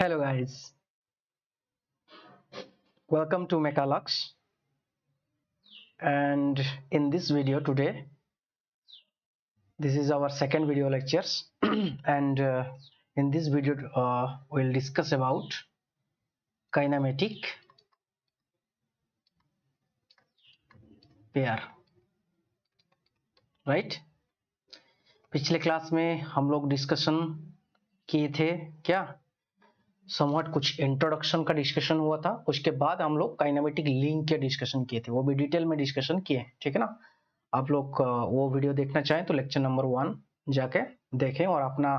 Hello guys, welcome to Mechalux, and in this video today, this is our second video lectures and in this video we'll discuss about kinematic pair, right? पिछले class में हम लोग discussion किए थे क्या somewhat कुछ introduction का discussion हुआ था, उसके बाद हम लोग काइनेमेटिक लिंक के डिस्कशन किए थे, वो भी डिटेल में डिस्कशन किए, ठीक है ना। आप लोग वो वीडियो देखना चाहें तो लेक्चर नंबर 1 जाके देखें और अपना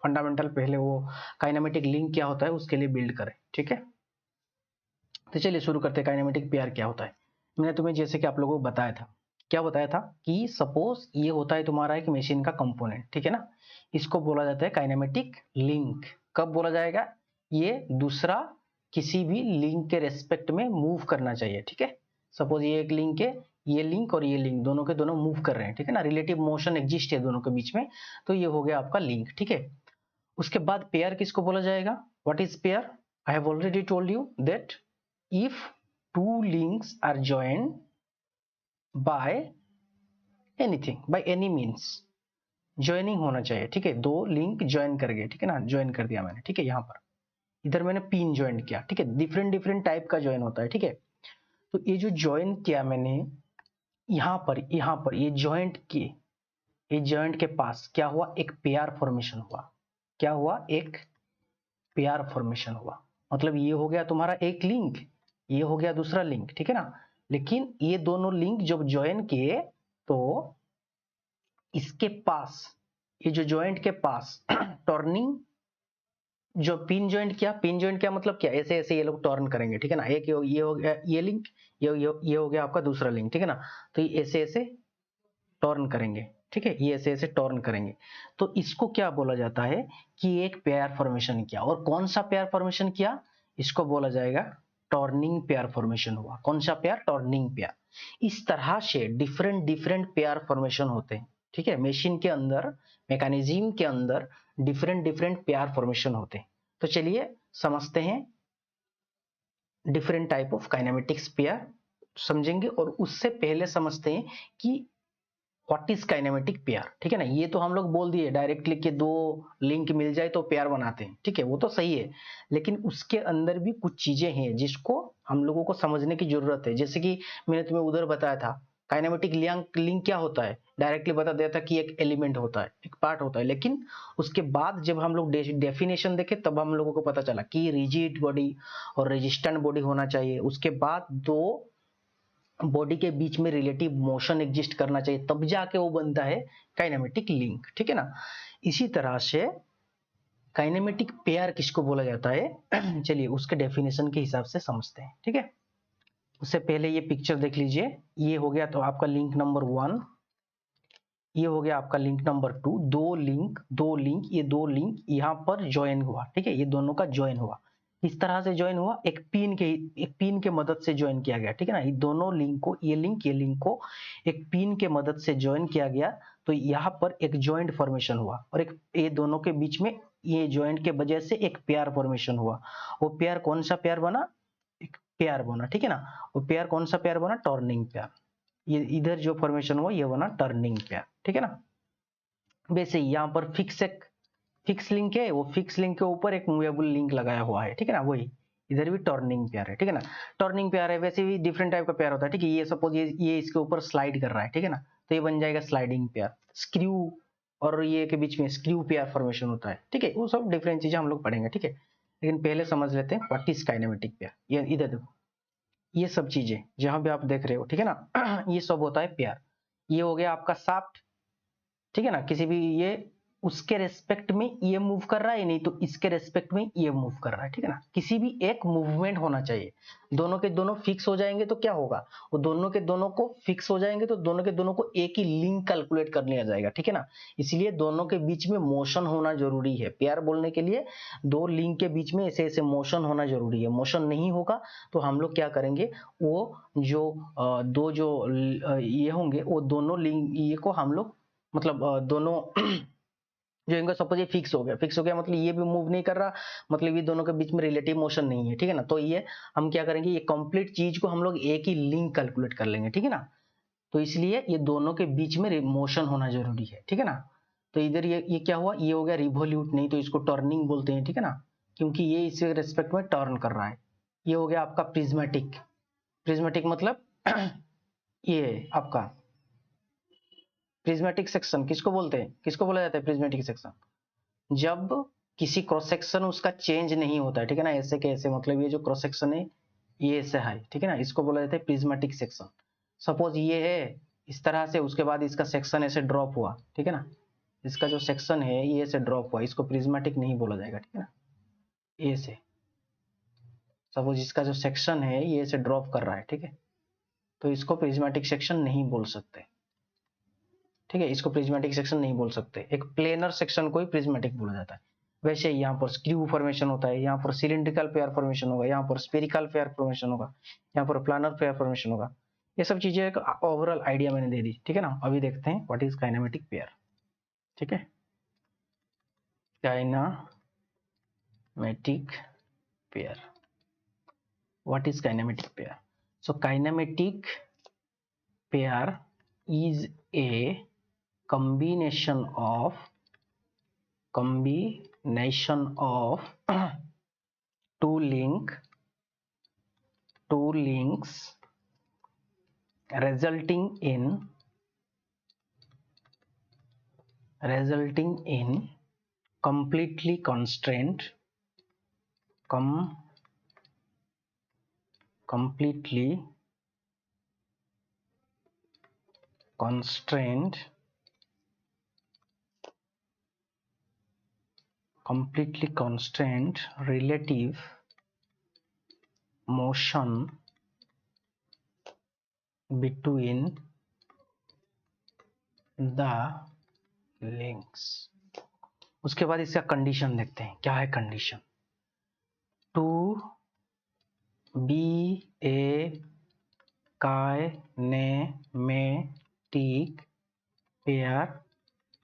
फंडामेंटल पहले वो काइनेमेटिक लिंक क्या होता है उसके लिए बिल्ड करें, ठीक है। तो चलिए शुरू करते हैं। काइनेमेटिक पेयर क्या होता है। मैंने तुम्हें जैसे कि आप लोगों को बताया था, क्या बताया था कि सपोज ये होता है तुम्हारा एक मशीन का कंपोनेंट, ठीक है ना। इसको बोला जाता है काइनेमेटिक लिंक। कब बोला जाएगा? ये दूसरा किसी भी लिंक के रेस्पेक्ट में मूव करना चाहिए, ठीक है। सपोज ये एक लिंक है, ये लिंक और ये लिंक दोनों के दोनों मूव कर रहे हैं, ठीक है ना। रिलेटिव मोशन एग्जिस्ट है दोनों के बीच में, तो ये हो गया आपका लिंक, ठीक है। उसके बाद पेयर किसको बोला जाएगा? What is pair? I have already told you that if two links are joined by anything, by any means, joining होना चाहिए, ठीक है। दो लिंक ज्वाइन कर गए, ठीक है ना, ज्वाइन कर दिया मैंने, ठीक है। यहाँ पर इधर मैंने पिन ज्वाइन किया, ठीक है। डिफरेंट डिफरेंट टाइप का ज्वाइन होता है, ठीक है। तो ये जो ज्वाइन किया मैंने यहाँ पर ये जॉइंट की, ये जॉइंट के पास क्या हुआ? एक पेयर फॉर्मेशन हुआ। क्या हुआ? एक पेयर फॉर्मेशन हुआ। मतलब ये हो गया तुम्हारा एक लिंक, ये हो गया दूसरा लिंक, ठीक है ना। लेकिन ये दोनों लिंक जब ज्वाइन किए तो इसके पास, ये जो जॉइंट के पास टर्निंग, जो पिन ज्वाइंट किया, पिन ज्वाइंट किया मतलब क्या? ऐसे ऐसे ये लोग टर्न करेंगे, ठीक है ना। एक ये हो गया ये लिंक, ये हो गया आपका दूसरा लिंक, ठीक है ना। तो ये ऐसे ऐसे टर्न करेंगे, ठीक है। ये ऐसे ऐसे टर्न करेंगे, तो इसको क्या बोला जाता है कि एक पेयर फॉर्मेशन किया। और कौन सा पेयर फॉर्मेशन किया? इसको बोला जाएगा टर्निंग पेयर फॉर्मेशन हुआ। कौन सा पेयर? Turning pair. इस तरह से डिफरेंट डिफरेंट पेयर फॉर्मेशन होते हैं, ठीक है। मशीन के अंदर, मैकेनिज्म के अंदर डिफरेंट डिफरेंट पेयर फॉर्मेशन होते हैं। तो चलिए समझते हैं different type of kinematics pair समझेंगे, और उससे पहले समझते हैं कि व्हाट इज काइनेमेटिक पेयर, ठीक है ना। ये तो हम लोग बोल दिए डायरेक्टली कि दो लिंक मिल जाए तो पेयर बनाते हैं, ठीक है, वो तो सही है। लेकिन उसके अंदर भी कुछ चीजें हैं जिसको हम लोगों को समझने की जरूरत है। जैसे कि मैंने तुम्हें उधर बताया था, काइनेमेटिक लिंक क्या होता है, डायरेक्टली बता दिया था कि एक एलिमेंट होता है, एक पार्ट होता है। लेकिन उसके बाद जब हम लोग डेफिनेशन देखे तब हम लोगों को पता चला कि रिजिड बॉडी और रेजिस्टेंट बॉडी होना चाहिए। उसके बाद दो बॉडी के बीच में रिलेटिव मोशन एग्जिस्ट करना चाहिए, तब जाके वो बनता है काइनेमेटिक लिंक, ठीक है ना। इसी तरह से काइनेमेटिक पेयर किसको बोला जाता है चलिए उसके डेफिनेशन के हिसाब से समझते हैं, ठीक है। उससे पहले ये पिक्चर देख लीजिए। ये हो गया तो आपका लिंक नंबर 1, ये हो गया आपका लिंक नंबर 2। ये दो लिंक यहाँ पर ज्वाइन हुआ, ठीक है। ये दोनों का ज्वाइन हुआ, इस तरह से ज्वाइन हुआ, एक पिन के मदद से ज्वाइन किया गया, ठीक है ना। ये दोनों लिंक को, ये लिंक को एक पिन के मदद से ज्वाइन किया गया, तो यहाँ पर एक ज्वाइंट फॉर्मेशन हुआ, और एक ये दोनों के बीच में ये ज्वाइंट के वजह से एक पेयर फॉर्मेशन हुआ। वो पेयर कौन सा पेयर बना? एक पेयर बना, ठीक है ना। वो पेयर कौन सा पेयर बना? Turning pair. ये इधर जो फॉर्मेशन हुआ ये बना टर्निंग पेयर, ठीक है ना। वैसे यहाँ पर फिक्स लिंक है, वो फिक्स लिंक के ऊपर एक मूवेबल लिंक लगाया हुआ है, ठीक है ना। वही इधर भी टर्निंग पेयर है, ठीक है ना। टर्निंग पेयर है, वैसे भी डिफरेंट टाइप का पेयर होता है, ठीक है। ये सपोज ये इसके ऊपर स्लाइड कर रहा है, ठीक है ना, तो ये बन जाएगा स्लाइडिंग पेयर। स्क्रू और ये के बीच में स्क्रू पेयर फॉर्मेशन होता है, ठीक है। वो सब डिफरेंट चीजें हम लोग पढ़ेंगे, ठीक है। लेकिन पहले समझ लेते हैं व्हाट इज काइनेमेटिक पेयर। ये इधर देखो, ये सब चीजें जहां भी आप देख रहे हो, ठीक है ना ये सब होता है पेयर। ये हो गया आपका शाफ्ट, ठीक है ना। किसी भी ये उसके रेस्पेक्ट में ये मूव कर रहा है, नहीं तो इसके रेस्पेक्ट में ये मूव कर रहा है, ठीक है ना। किसी भी एक मूवमेंट होना चाहिए। दोनों के दोनों फिक्स हो जाएंगे तो क्या होगा? वो दोनों के दोनों को फिक्स हो जाएंगे तो दोनों के दोनों को एक ही लिंक कैलकुलेट कर लिया जाएगा, ठीक है ना। इसलिए दोनों के बीच में मोशन होना जरूरी है। पेयर बोलने के लिए दो लिंक के बीच में ऐसे ऐसे मोशन होना जरूरी है। मोशन नहीं होगा तो हम लोग क्या करेंगे, वो जो दो जो ये होंगे, वो दोनों लिंक ये को हम लोग मतलब दोनों जो इनका सपोज ये फिक्स हो गया मतलब ये भी मूव नहीं कर रहा, मतलब ये दोनों के बीच में रिलेटिव मोशन नहीं है, ठीक है ना। तो ये हम क्या करेंगे, ये कंप्लीट चीज को हम लोग एक ही लिंक कैलकुलेट कर लेंगे, ठीक है ना। तो इसलिए ये दोनों के बीच में मोशन होना जरूरी है, ठीक है ना। तो इधर ये क्या हुआ, ये हो गया रिवोल्यूट, नहीं तो इसको टर्निंग बोलते हैं, ठीक है ना, क्योंकि ये इसके रेस्पेक्ट में टर्न कर रहा है। ये हो गया आपका प्रिज्मेटिक। प्रिज्मेटिक मतलब ये आपका प्रिज्मेटिक सेक्शन किसको बोलते हैं, किसको बोला जाता है प्रिज्मेटिक सेक्शन, जब किसी क्रॉस सेक्शन उसका चेंज नहीं होता है, ठीक है ना, ऐसे के ऐसे, मतलब ये जो क्रॉस सेक्शन है ये ऐसे है, ठीक है ना, इसको बोला जाता है प्रिज्मेटिक सेक्शन। सपोज ये है इस तरह से, उसके बाद इसका सेक्शन ऐसे ड्रॉप हुआ, ठीक है ना, इसका जो सेक्शन है ये ऐसे ड्रॉप हुआ, इसको प्रिज्मेटिक नहीं बोला जाएगा, ठीक है ना। ये से सपोज इसका जो सेक्शन है ये ऐसे ड्रॉप कर रहा है, ठीक है, तो इसको प्रिज्मेटिक सेक्शन नहीं बोल सकते, ठीक है, इसको प्रिज्मेटिक सेक्शन नहीं बोल सकते। एक प्लेनर सेक्शन को ही प्रिज्मेटिक बोला जाता है। वैसे यहाँ पर स्क्रू फॉर्मेशन होता है, यहाँ पर सिलिंड्रिकल पेयर फॉर्मेशन होगा, यहाँ पर स्पेरिकल पेयर फॉर्मेशन होगा, यहाँ पर प्लानर पेयर फॉर्मेशन होगा। ये सब चीजें एक ओवरऑल आइडिया मैंने दे दी, ठीक है ना। अभी देखते हैं व्हाट इज काइनेमेटिक पेयर, ठीक है। Kinematic pair, what is kinematic pair? So kinematic pair is a combination of two links resulting in completely constrained relative motion between the links। उसके बाद इसका कंडीशन देखते हैं, क्या है condition. To be a kinematic pair,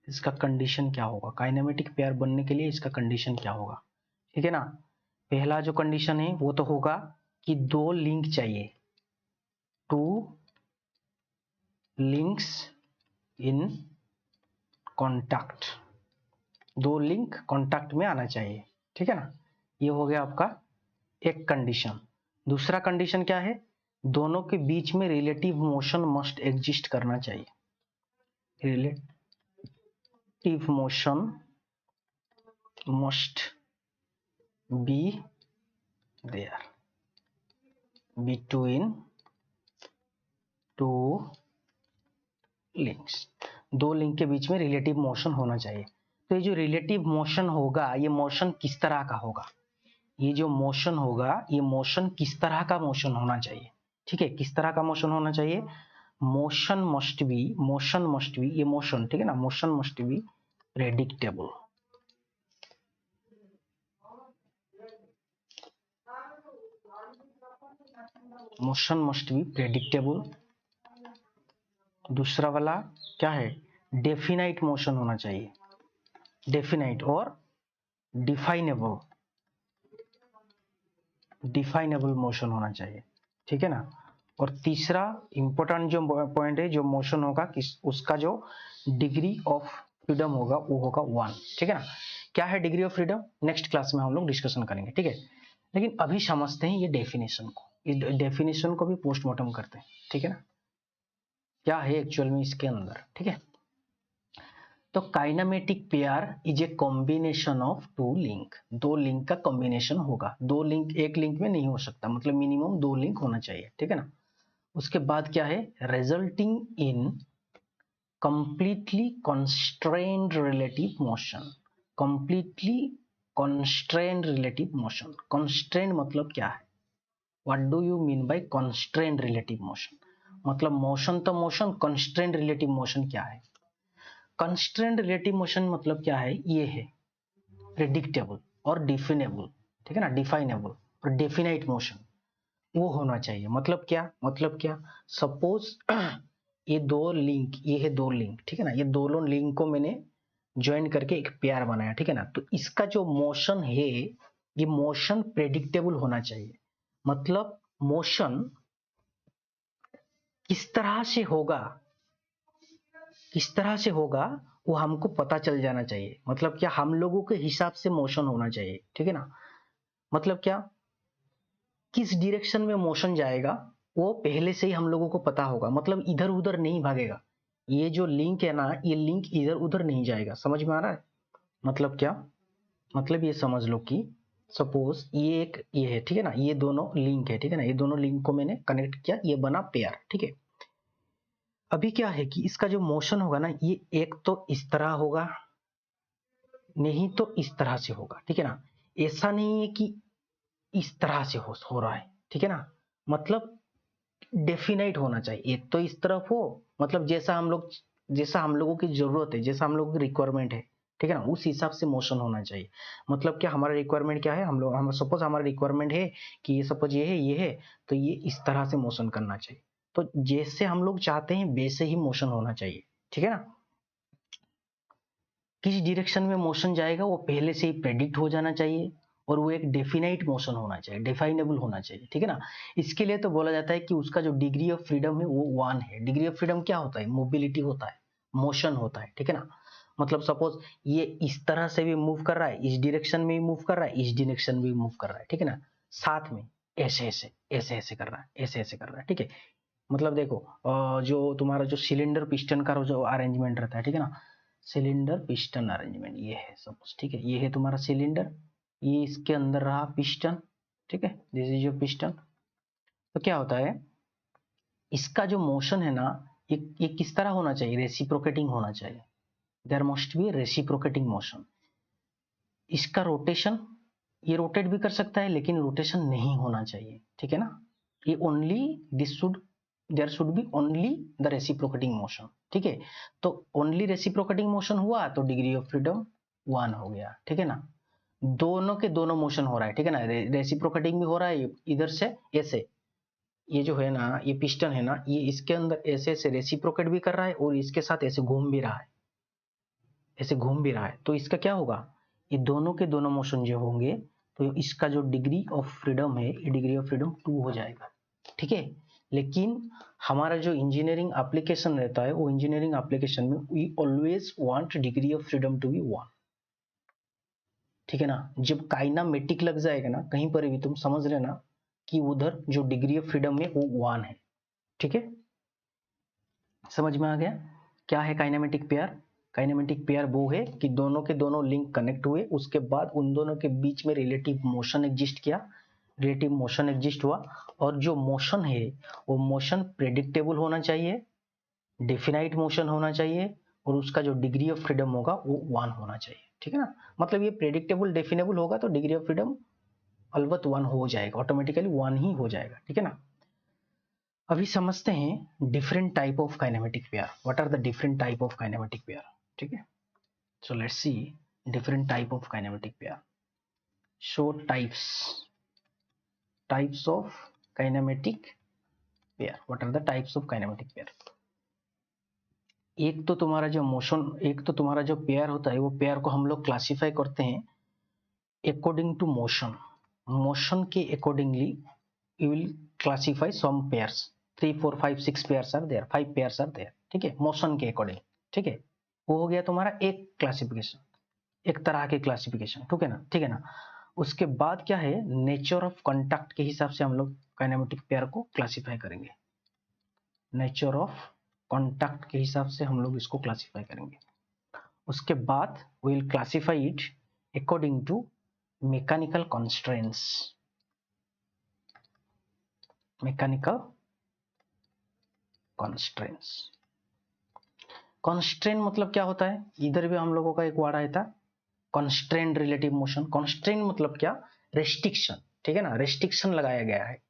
इसका condition क्या होगा, काइनेमेटिक पेयर बनने के लिए इसका कंडीशन क्या होगा, ठीक है ना। पहला जो कंडीशन है वो तो होगा कि दो लिंक चाहिए, टू लिंक्स इन कॉन्टैक्ट, दो लिंक कॉन्टैक्ट में आना चाहिए, ठीक है ना। ये हो गया आपका एक कंडीशन। दूसरा कंडीशन क्या है, दोनों के बीच में रिलेटिव मोशन मस्ट एग्जिस्ट करना चाहिए, relative motion must be there between two links, दो लिंक के बीच में रिलेटिव मोशन होना चाहिए। तो ये जो रिलेटिव मोशन होगा, ये मोशन किस तरह का होगा, ये जो मोशन होगा ये मोशन किस तरह का मोशन होना चाहिए, ठीक है, किस तरह का मोशन होना चाहिए। मोशन मस्ट बी, ये मोशन, ठीक है ना, motion must B predictable, motion must B predictable. दूसरा वाला क्या है, डेफिनाइट मोशन होना चाहिए, डेफिनाइट और डिफाइनेबल मोशन होना चाहिए, ठीक है ना। और तीसरा इंपॉर्टेंट जो पॉइंट है, जो मोशन होगा उसका जो डिग्री ऑफ फ्रीडम होगा वो होगा 1, ठीक है ना। क्या है degree of freedom, next class में हम लोग डिस्कशन करेंगे, ठीक है। लेकिन अभी समझते हैं ये डेफिनेशन को, इस डेफिनेशन को भी पोस्टमार्टम करते हैं, ठीक है ना, क्या है एक्चुअल में इसके अंदर, ठीक है। तो kinematic pair is a combination of two link, दो लिंक का कॉम्बिनेशन होगा, दो लिंक एक लिंक में नहीं हो सकता, मतलब मिनिमम दो लिंक होना चाहिए, ठीक है ना। उसके बाद क्या है, resulting in completely constrained relative motion, completely constrained relative motion. Constrained मतलब क्या है, what do you mean by constrained relative motion, मतलब मोशन तो मोशन, कॉन्स्ट्रेन्ड रिलेटिव मोशन क्या है। कंस्ट्रेंट रिलेटिव मोशन मतलब क्या है, ये है प्रेडिक्टेबल और डिफिनेबल, ठीक है ना, डिफाइनेबल और डेफिनाइट मोशन वो होना चाहिए। मतलब क्या, सपोज ये दो लिंक, ये है दो लिंक, ठीक है ना, ये दोनों लिंक को मैंने ज्वाइन करके एक पेयर बनाया, ठीक है ना। तो इसका जो मोशन है ये मोशन प्रेडिक्टेबल होना चाहिए, मतलब मोशन किस तरह से होगा, किस तरह से होगा वो हमको पता चल जाना चाहिए। मतलब क्या, हम लोगों के हिसाब से मोशन होना चाहिए, ठीक है ना। मतलब क्या, किस डायरेक्शन में मोशन जाएगा वो पहले से ही हम लोगों को पता होगा, मतलब इधर उधर नहीं भागेगा। ये जो लिंक है ना, ये लिंक इधर उधर नहीं जाएगा। समझ में आ रहा है? मतलब क्या, मतलब ये समझ लो कि सपोज ये एक ये है, ठीक है ना, ये दोनों लिंक है, ठीक है ना, ये दोनों लिंक को मैंने कनेक्ट किया, ये बना पेयर, ठीक है। अभी क्या है कि इसका जो मोशन होगा ना, ये एक तो इस तरह होगा, नहीं तो इस तरह से होगा, ठीक है ना। ऐसा नहीं है कि इस तरह से हो रहा है, ठीक है ना। मतलब डेफिनाइट होना चाहिए, एक तो इस तरफ हो, मतलब जैसा हम लोगों की जरूरत है, जैसा हम लोगों की रिक्वायरमेंट है, ठीक है ना, उस हिसाब से मोशन होना चाहिए। मतलब क्या, हमारा रिक्वायरमेंट क्या है, हम सपोज हमारा रिक्वायरमेंट है कि ये सपोज ये है, तो ये इस तरह से मोशन करना चाहिए। तो जैसे हम लोग चाहते हैं वैसे ही मोशन होना चाहिए, ठीक है ना। किस डायरेक्शन में मोशन जाएगा वो पहले से ही प्रेडिक्ट हो जाना चाहिए, और वो एक डेफिनाइट मोशन होना चाहिए, डिफाइनेबल होना चाहिए, ठीक है ना। इसके लिए तो बोला जाता है कि उसका जो डिग्री ऑफ फ्रीडम है वो 1 है। डिग्री ऑफ फ्रीडम क्या होता है? मोबिलिटी होता है, मोशन होता है, ठीक है ना। मतलब सपोज ये इस तरह से भी मूव कर रहा है, इस डायरेक्शन में भी मूव कर रहा है, इस डायरेक्शन में भी मूव कर रहा है, ठीक है ना। साथ में ऐसे ऐसे ऐसे ऐसे कर रहा है, ऐसे ऐसे कर रहा है, ठीक है। मतलब देखो, जो तुम्हारा जो सिलेंडर पिस्टन का जो अरेंजमेंट रहता है, ठीक है ना, सिलेंडर पिस्टन अरेंजमेंट ये है सपोज, ठीक है। ये है तुम्हारा सिलेंडर, ये इसके अंदर रहा पिस्टन, ठीक है, दिस इज योर पिस्टन। तो क्या होता है, इसका जो मोशन है ना, ये किस तरह होना चाहिए? रेसिप्रोकेटिंग होना चाहिए। There must be reciprocating motion. इसका रोटेशन, ये रोटेट भी कर सकता है लेकिन रोटेशन नहीं होना चाहिए, ठीक है ना। ये only this should, there should be only the reciprocating motion, ठीक है। तो ओनली रेसिप्रोकेटिंग मोशन हुआ तो डिग्री ऑफ फ्रीडम 1 हो गया, ठीक है ना। दोनों के दोनों मोशन हो रहा है, ठीक है ना, रेसिप्रोकेटिंग भी हो रहा है इधर से ऐसे, ये जो है ना, ये पिस्टन है ना, ये इसके अंदर ऐसे ऐसे रेसिप्रोकेट भी कर रहा है और इसके साथ ऐसे घूम भी रहा है, ऐसे घूम भी रहा है। तो इसका क्या होगा, ये दोनों के दोनों मोशन जो होंगे तो इसका जो डिग्री ऑफ फ्रीडम है, ये डिग्री ऑफ फ्रीडम 2 हो जाएगा, ठीक है। लेकिन हमारा जो इंजीनियरिंग एप्लीकेशन रहता है, वो इंजीनियरिंग एप्लीकेशन में we always want degree of freedom to be 1, ठीक है ना। जब काइनामेटिक लग जाएगा ना कहीं पर भी, तुम समझ लेना कि उधर जो डिग्री ऑफ फ्रीडम है वो 1 है, ठीक है। समझ में आ गया क्या है काइनेमेटिक पेयर? काइनेमेटिक पेयर वो है कि दोनों के दोनों लिंक कनेक्ट हुए, उसके बाद उन दोनों के बीच में रिलेटिव मोशन एग्जिस्ट किया, रिलेटिव मोशन एग्जिस्ट हुआ, और जो मोशन है वो मोशन प्रेडिक्टेबल होना चाहिए, डेफिनाइट मोशन होना चाहिए, और उसका जो डिग्री ऑफ फ्रीडम होगा वो 1 होना चाहिए, ठीक है ना। मतलब ये प्रेडिक्टेबल डेफिनेबल होगा तो डिग्री ऑफ फ्रीडम अलबत्त 1 हो जाएगा, ऑटोमेटिकली 1 ही हो जाएगा, ठीक है ना। अभी समझते हैं different type of kinematic pair. What are the different type of kinematic pair, ठीक है। So let's see different type of kinematic pair. Show types of kinematic pair. What are the types of kinematic pair? एक तो तुम्हारा जो motion, एक तो तुम्हारा जो पेयर होता है, वो पेयर को हम लोग क्लासिफाई करते हैं अकॉर्डिंग टू मोशन। मोशन के accordingly you will classify some pairs, 3 4 5 6 pairs are there, 5 pairs are there, ठीक है, मोशन के अकॉर्डिंग, ठीक है। वो हो गया तुम्हारा एक क्लासिफिकेशन, एक तरह के क्लासिफिकेशन, ठीक है ना, ठीक है ना। उसके बाद क्या है, नेचर ऑफ कांटेक्ट के हिसाब से हम लोग काइनेमेटिक पेयर को क्लासिफाई करेंगे। नेचर ऑफ कांटेक्ट के हिसाब से हम लोग इसको क्लासिफाई करेंगे। उसके बाद we will classify it according to mechanical constraints. Mechanical constraints, constraint मतलब क्या होता है? इधर भी हम लोगों का एक वर्ड आया था कॉन्स्ट्रेंट रिलेटिव मोशन। कॉन्स्ट्रेंट मतलब क्या? रेस्ट्रिक्शन, ठीक है ना, रेस्ट्रिक्शन लगाया गया है,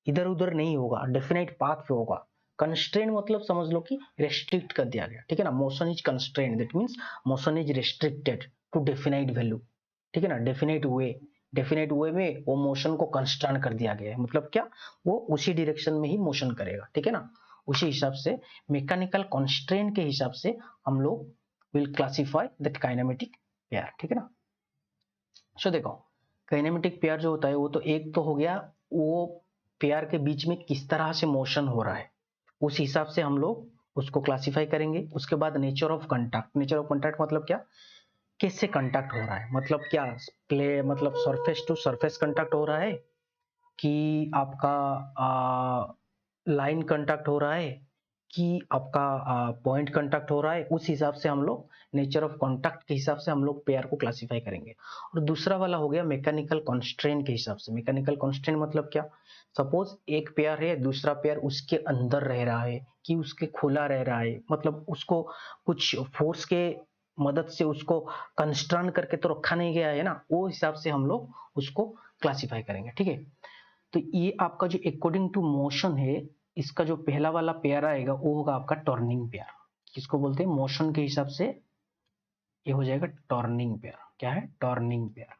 इधर उधर नहीं होगा, डेफिनेट पाथ पे होगा। कंस्ट्रेंट मतलब समझ लो कि रेस्ट्रिक्ट कर दिया गया, ठीक है ना। Motion is constraint, that means motion is restricted to definite value, ठीक है ना, डेफिनेट वे में वो मोशन को कंस्ट्रेंट कर दिया गया है। मतलब क्या, वो उसी डायरेक्शन में ही मोशन करेगा, ठीक है ना। उसी हिसाब से मैकेनिकल कंस्ट्रेंट के हिसाब से हम लोग will classify that kinematic pair, ठीक है ना। सो देखो काइनेमेटिक पेयर जो होता है वो तो एक तो हो गया वो पेयर के बीच में किस तरह से मोशन हो रहा है, उस हिसाब से हम लोग उसको क्लासिफाई करेंगे। उसके बाद nature of contact, nature of contact मतलब क्या, किससे कंटैक्ट हो रहा है, मतलब क्या प्ले मतलब सरफेस टू सरफेस कंटैक्ट हो रहा है कि आपका लाइन कंटैक्ट हो रहा है कि आपका पॉइंट कंटैक्ट हो रहा है, उस हिसाब से हम लोग नेचर ऑफ कॉन्टैक्ट के हिसाब से हम लोग पेयर को क्लासिफाई करेंगे। और दूसरा वाला हो गया मैकेनिकल कॉन्स्ट्रेंट के हिसाब से। मैकेनिकल कॉन्स्ट्रेंट मतलब क्या, सपोज एक पेयर है, दूसरा पेयर उसके अंदर रह रहा है कि उसके खुला रह रहा है, मतलब उसको कुछ फोर्स के मदद से उसको कंस्ट्रेन करके तो रखा नहीं गया है ना, वो हिसाब से हम लोग उसको क्लासिफाई करेंगे, ठीक है। तो ये आपका जो अकॉर्डिंग टू मोशन है, इसका जो पहला वाला पेयर आएगा वो होगा आपका टर्निंग पेयर। किसको बोलते हैं, मोशन के हिसाब से ये हो जाएगा टर्निंग पेयर। क्या है, टर्निंग पेयर,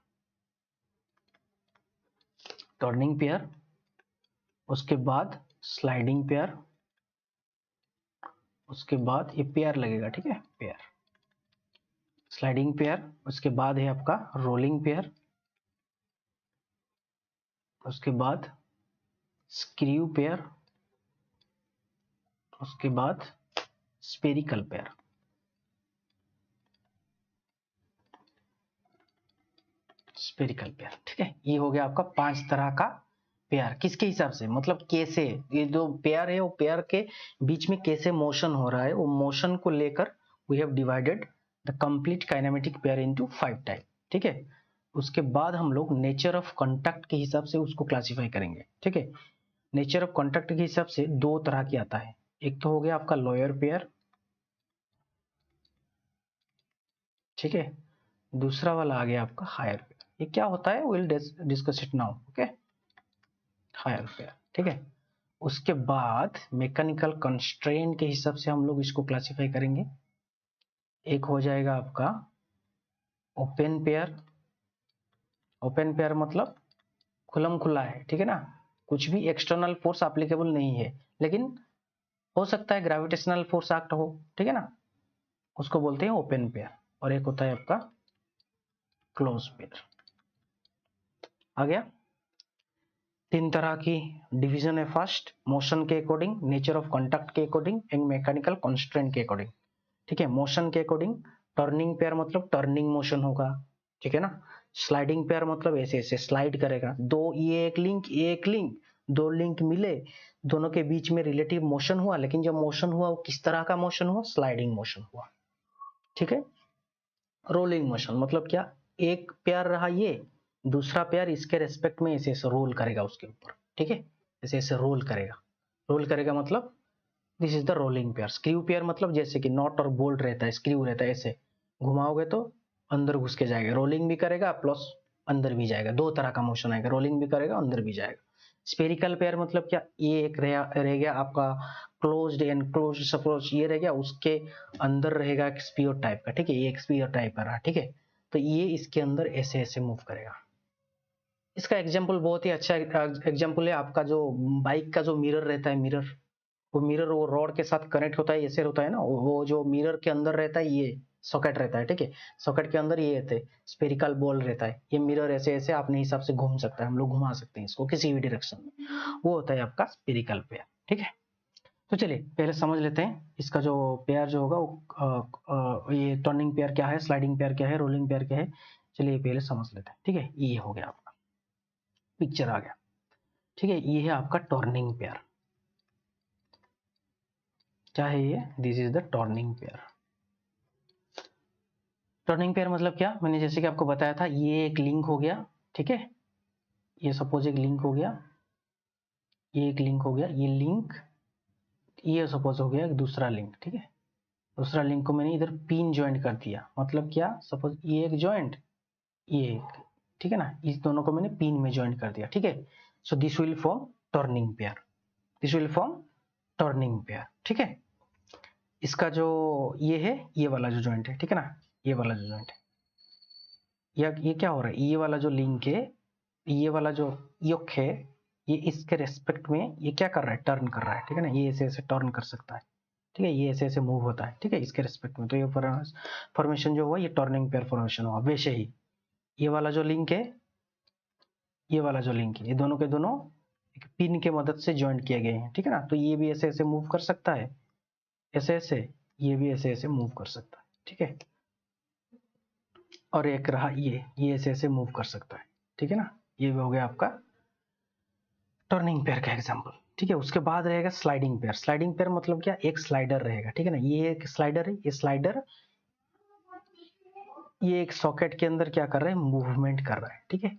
टर्निंग पेयर। उसके बाद स्लाइडिंग पेयर, उसके बाद ये पेयर लगेगा, ठीक है, पेयर, स्लाइडिंग पेयर। उसके बाद है आपका रोलिंग पेयर, उसके बाद स्क्रू पेयर, उसके बाद स्पेरिकल पेयर। स्पेरिकल पेयर, ठीक है। ये हो गया आपका 5 तरह का पेयर। किसके हिसाब से, मतलब कैसे ये जो पेयर है वो पेयर के बीच में कैसे मोशन हो रहा है, वो मोशन को लेकर we have divided the complete kinematic pair into 5 type, ठीक है। उसके बाद हम लोग नेचर ऑफ कांटेक्ट के हिसाब से उसको क्लासिफाई करेंगे, ठीक है। नेचर ऑफ कांटेक्ट के हिसाब से 2 तरह की आता है, एक तो हो गया आपका लोअर पेयर, ठीक है, दूसरा वाला आ गया आपका हायर पेयर। ये क्या होता है, will discuss it now, okay, higher pair, ठीक है। उसके बाद मैकेनिकल कंस्ट्रेंट के हिसाब से हम लोग इसको क्लासिफाई करेंगे। एक हो जाएगा आपका ओपन पेयर, ओपन पेयर मतलब खुलम खुला है, ठीक है ना, कुछ भी एक्सटर्नल फोर्स एप्लीकेबल नहीं है, लेकिन हो सकता है ग्रेविटेशनल फोर्स एक्ट हो, ठीक है ना, उसको बोलते हैं ओपन पेयर। और एक होता है आपका क्लोज पेयर। आ गया, 3 तरह की डिवीजन है। फर्स्ट मोशन के अकॉर्डिंग, नेचर ऑफ कांटेक्ट के अकॉर्डिंग एंड मैकेनिकल कंस्ट्रेंट के अकॉर्डिंग, ठीक है। मोशन के अकॉर्डिंग टर्निंग पेयर मतलब टर्निंग मोशन होगा, ठीक है ना। स्लाइडिंग पेयर मतलब ऐसे ऐसे स्लाइड करेगा, दो ये एक लिंक, ये एक लिंक, दो लिंक मिले, दोनों के बीच में रिलेटिव मोशन हुआ, लेकिन जब मोशन हुआ वो किस तरह का मोशन हुआ, स्लाइडिंग मोशन हुआ, ठीक है। रोलिंग मोशन मतलब क्या, एक पेयर रहा ये, दूसरा पेयर इसके रेस्पेक्ट में ऐसे ऐसे रोल करेगा उसके ऊपर, ठीक है, ऐसे ऐसे रोल करेगा। रोल करेगा मतलब this is the rolling pair. Screw pair मतलब जैसे कि नॉट और बोल्ट रहता है, स्क्रू रहता है, ऐसे घुमाओगे तो अंदर घुस के जाएगा, रोलिंग भी करेगा प्लस अंदर भी जाएगा, 2 तरह का मोशन आएगा, रोलिंग भी करेगा अंदर भी जाएगा। स्पेरिकल पेयर मतलब क्या, ये एक रह गया आपका क्लोज्ड एंड क्लोज्ड, सपोज ये रह गया, उसके अंदर रहेगा एक स्पीयर टाइप का, ठीक है, ये एक स्पीयर टाइप का रहा, ठीक है। तो ये इसके अंदर ऐसे ऐसे मूव करेगा। इसका एग्जाम्पल बहुत ही अच्छा एग्जाम्पल है आपका जो बाइक का जो मिरर रहता है, मिरर, वो मिरर वो रॉड के साथ कनेक्ट होता है, ऐसे होता है ना, वो जो मिरर के अंदर रहता है ये सॉकेट रहता है, ठीक है, सॉकेट के अंदर ये रहते हैं स्पेरिकल बॉल रहता है, ये मिरर ऐसे ऐसे अपने हिसाब से घूम सकता है, हम लोग घुमा सकते हैं इसको किसी भी डायरेक्शन में, वो होता है आपका स्पेरिकल पेयर, ठीक है। तो चलिए पहले समझ लेते हैं इसका जो पेयर जो होगा वो ये टर्निंग पेयर क्या है, स्लाइडिंग पेयर क्या है, रोलिंग पेयर क्या है, चलिए पहले समझ लेते हैं, ठीक है। ये हो गया आपका पिक्चर आ गया, ठीक है। ये है आपका टर्निंग पेयर, क्या है ये, this is the turning pair. Turning pair मतलब क्या, मैंने जैसे कि आपको बताया था, ये एक लिंक हो गया, ठीक है, ये सपोज एक लिंक हो गया, ये एक लिंक हो गया, ये लिंक, ये सपोज हो गया एक दूसरा लिंक, ठीक है। दूसरा लिंक को मैंने इधर पिन ज्वाइंट कर दिया, मतलब क्या, सपोज ये एक ज्वाइंट, ये एक, ठीक है ना, इस दोनों को मैंने पिन में ज्वाइंट कर दिया, ठीक है। So this will form turning pair, this will form turning pair, ठीक है। इसका जो ये है, ये वाला जो ज्वाइंट है, ठीक है ना, ये वाला जो ज्वाइंट है, ये क्या हो रहा है, ये वाला जो लिंक है, ये वाला जो युक है, ये इसके रेस्पेक्ट में ये क्या कर रहा है, टर्न कर रहा है, ठीक है ना, ये ऐसे ऐसे टर्न कर सकता है, ठीक है, ये ऐसे ऐसे मूव होता है, ठीक है, इसके रिस्पेक्ट में। तो ये फॉर्मेशन जो हुआ ये टर्निंग पेयर फॉर्मेशन हुआ। वैसे ही ये वाला जो लिंक है, ये वाला जो लिंक है, ये दोनों के दोनों एक पिन के मदद से ज्वाइंट किए गए हैं, ठीक है ना। तो ये भी ऐसे ऐसे मूव कर सकता है, ऐसे ऐसे, ये भी ऐसे ऐसे मूव कर सकता है, ठीक है। और एक रहा ये ऐसे ऐसे मूव कर सकता है, ठीक है ना। ये हो गया आपका टर्निंग पेयर का एग्जांपल, ठीक है। उसके बाद रहेगा स्लाइडिंग पेयर। स्लाइडिंग पेयर मतलब क्या, एक स्लाइडर रहेगा, ठीक है ना। ये एक स्लाइडर है, ये स्लाइडर ये एक सॉकेट के अंदर क्या कर रहा है, मूवमेंट कर रहा है, ठीक है।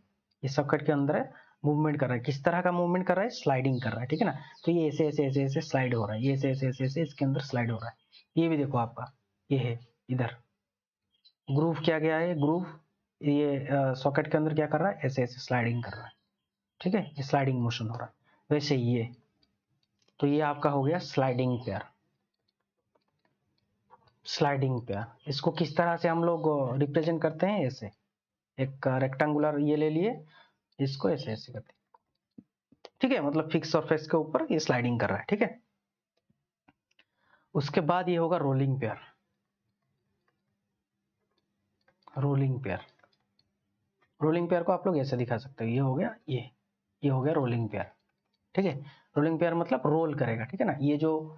ये सॉकेट के अंदर है, मूवमेंट कर रहा है। किस तरह का मूवमेंट कर रहा है, स्लाइडिंग कर रहा है, ठीक है ना। तो ये ऐसे ऐसे ऐसे ऐसे स्लाइड हो रहा है, ये ऐसे ऐसे ऐसे ऐसे इसके अंदर स्लाइड हो रहा है। ये भी देखो आपका, ये है इधर ग्रूव किया गया है, ग्रूव ये सॉकेट के अंदर क्या कर रहा है, ऐसे ऐसे स्लाइडिंग कर रहा है, ठीक है। ये स्लाइडिंग मोशन हो रहा है। वैसे ये, तो ये आपका हो गया स्लाइडिंग पेयर। स्लाइडिंग पेयर इसको किस तरह से हम लोग रिप्रेजेंट करते हैं, ऐसे एक रेक्टेंगुलर ये ले लिए, इसको ऐसे ऐसे करते हैं, ठीक है। मतलब फिक्स सरफेस के ऊपर ये स्लाइडिंग कर रहा है, ठीक है। उसके बाद ये होगा rolling pair. Rolling pair, rolling pair को आप लोग ऐसे दिखा सकते हो, ये हो गया ये हो गया रोलिंग पेयर, ठीक है। रोलिंग पेयर मतलब रोल करेगा, ठीक है ना। ये जो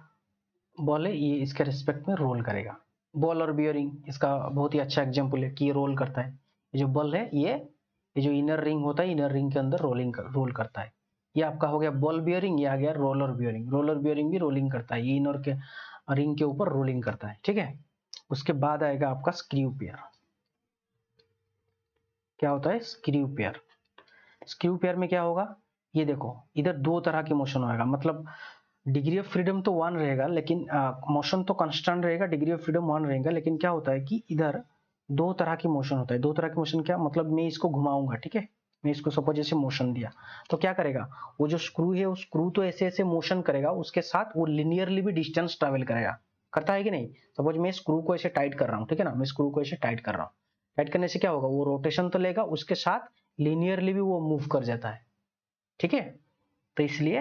बॉल है ये इसके रिस्पेक्ट में रोल करेगा। बॉल और बियरिंग इसका बहुत ही अच्छा एग्जांपल है कि ये रोल करता है। ये जो बॉल है ये जो इनर रिंग होता है, इनर रिंग के अंदर रोल करता है। ये आपका हो गया बॉल बियरिंग, ये आ गया रोलर बियरिंग। रोलर बियरिंग भी रोलिंग करता है, ये इनर के रिंग के ऊपर रोलिंग करता है, ठीक है। उसके बाद आएगा आपका स्क्रू पेयर। क्या होता है, स्क्रू पेयर। स्क्रू पेयर में क्या होगा, ये देखो इधर दो तरह की मोशन होगा। मतलब डिग्री ऑफ फ्रीडम तो 1 रहेगा, लेकिन मोशन तो कांस्टेंट रहेगा, डिग्री ऑफ फ्रीडम 1 रहेगा। लेकिन क्या होता है कि इधर दो तरह की मोशन होता है। दो तरह की मोशन क्या मतलब, मैं इसको घुमाऊंगा, ठीक है, मैं इसको सपोज ऐसे मोशन दिया तो क्या करेगा, वो जो स्क्रू है, वो स्क्रू तो ऐसे ऐसे मोशन करेगा, उसके साथ वो लिनियरली भी डिस्टेंस ट्रेवल करेगा, करता है कि नहीं। सपोज मैं स्क्रू को ऐसे टाइट कर रहा हूँ, ठीक है ना, मैं स्क्रू को ऐसे टाइट कर रहा हूँ। टाइट करने से क्या होगा, वो रोटेशन तो लेगा, उसके साथ लिनियरली भी वो मूव कर जाता है, ठीक है। तो इसलिए,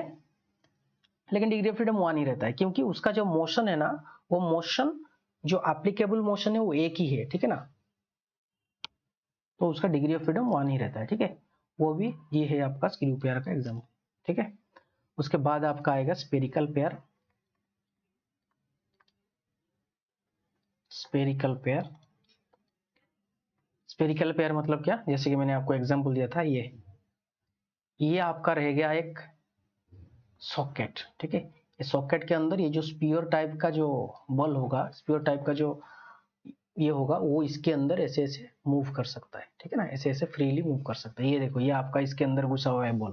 लेकिन डिग्री ऑफ फ्रीडम 1 ही रहता है, क्योंकि उसका जो मोशन है ना, वो मोशन जो एप्लीकेबल मोशन है वो एक ही है, ठीक है ना। तो उसका डिग्री ऑफ फ्रीडम 1 ही रहता है, ठीक है। वो भी ये है आपका स्क्रू पेयर का एग्जांपल, ठीक है। उसके बाद आपका आएगा spherical pair. Spherical pair, spherical pair मतलब क्या, जैसे कि मैंने आपको एग्जांपल दिया था, ये आपका रह गया एक सॉकेट, ठीक है। ये सॉकेट के अंदर ये जो स्पीयर टाइप का जो बॉल होगा, स्पीयर टाइप का जो ये होगा, वो इसके अंदर ऐसे ऐसे मूव कर सकता है, ठीक है ना, ऐसे ऐसे फ्रीली मूव कर सकता है। ये देखो, ये आपका इसके अंदर घुसा हुआ है बॉल,